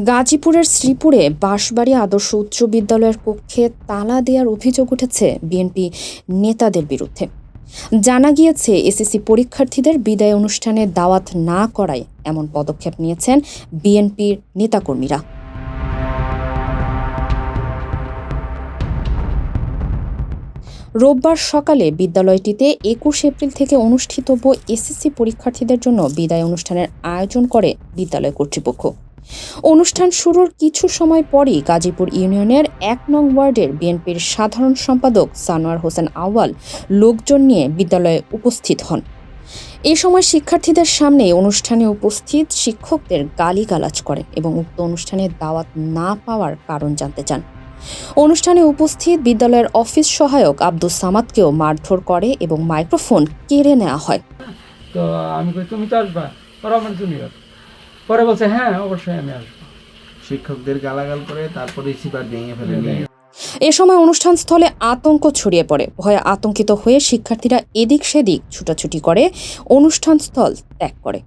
গাজীপুরের শ্রীপুরে বাঁশবাড়ী আদর্শ উচ্চ বিদ্যালয়ের কক্ষে তালা দেওয়ার অভিযোগ উঠেছে বিএনপি নেতাদের বিরুদ্ধে। জানা গিয়েছে, এসএসসি পরীক্ষার্থীদের বিদায় অনুষ্ঠানে দাওয়াত না করায় এমন পদক্ষেপ নিয়েছেন বিএনপির নেতাকর্মীরা। রোববার সকালে বিদ্যালয়টিতে ২১ এপ্রিল থেকে অনুষ্ঠিতব্য এসএসসি পরীক্ষার্থীদের জন্য বিদায় অনুষ্ঠানের আয়োজন করে বিদ্যালয় কর্তৃপক্ষ। অনুষ্ঠান শুরুর কিছু সময় পরই গাজীপুর ইউনিয়নের ১ নং ওয়ার্ডের বিএনপির সাধারণ সম্পাদক সানোয়ার হোসেন আউয়াল লোকজন নিয়ে বিদ্যালয়ে উপস্থিত হন। এ সময় শিক্ষার্থীদের সামনে অনুষ্ঠানে উপস্থিত শিক্ষকদের গালিগালাজ করেন এবং উক্ত অনুষ্ঠানে দাওয়াত না পাওয়ার কারণ জানতে চান। অনুষ্ঠানে উপস্থিত বিদ্যালয়ের অফিস সহায়ক আব্দুস সামাদকেও মারধর করে এবং মাইক্রোফোন কেড়ে নেওয়া হয়। তো আমি কই, তুমি তো আসবা, পরে আমার জুনিয়র পরে বলছে হ্যাঁ অবশ্যই আমি আসবো। শিক্ষকদের গালাগাল করে তারপর রিসিভার ভেঙে ফেলে নিয়ে এ সময় অনুষ্ঠানস্থলে আতঙ্ক ছড়িয়ে পড়ে। ভয়ে আতঙ্কিত হয়ে শিক্ষার্থীরা এদিক সেদিক ছুটাছুটি করে অনুষ্ঠানস্থল ত্যাগ করে।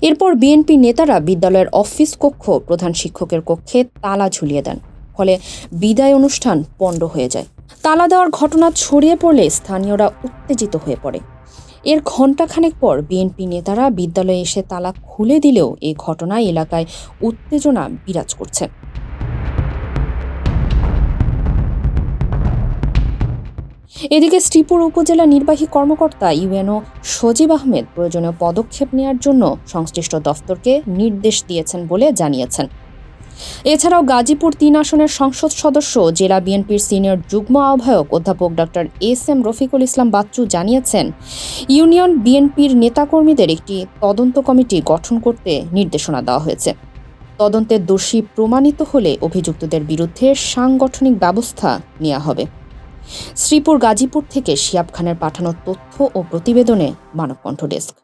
এরপর বিএনপি নেতারা বিদ্যালয়ের অফিস কক্ষ প্রধান শিক্ষকের কক্ষে তালা ঝুলিয়ে দেন। ফলে বিদায় অনুষ্ঠান পণ্ড হয়ে যায়। তালা দেওয়ার ঘটনা ছড়িয়ে পড়লে স্থানীয়রা উত্তেজিত হয়ে পড়ে। এর ঘণ্টাখানেক পর বিএনপি নেতারা বিদ্যালয়ে এসে তালা খুলে দিলেও এই ঘটনায় এলাকায় উত্তেজনা বিরাজ করছে। এদিকে শ্রীপুর উপজেলা নির্বাহী কর্মকর্তা ইউএনও সজীব আহমেদ প্রয়োজনীয় পদক্ষেপ নেওয়ার জন্য সংশ্লিষ্ট দফতরকে নির্দেশ দিয়েছেন বলে জানিয়েছেন। এছাড়াও গাজীপুর ৩ আসনের সংসদ সদস্য জেলা বিএনপির সিনিয়র যুগ্ম আহ্বায়ক অধ্যাপক ডক্টর এস.এম. রফিকুল ইসলাম বাচ্চু জানিয়েছেন, ইউনিয়ন বিএনপির নেতাকর্মীদের একটি তদন্ত কমিটি গঠন করতে নির্দেশনা দেওয়া হয়েছে। তদন্তে দোষী প্রমাণিত হলে অভিযুক্তদের বিরুদ্ধে সাংগঠনিক ব্যবস্থা নেওয়া হবে। শ্রীপুর গাজীপুর থেকে শিয়াব খানের পাঠানো তথ্য ও প্রতিবেদনে মানবকণ্ঠ ডেস্ক।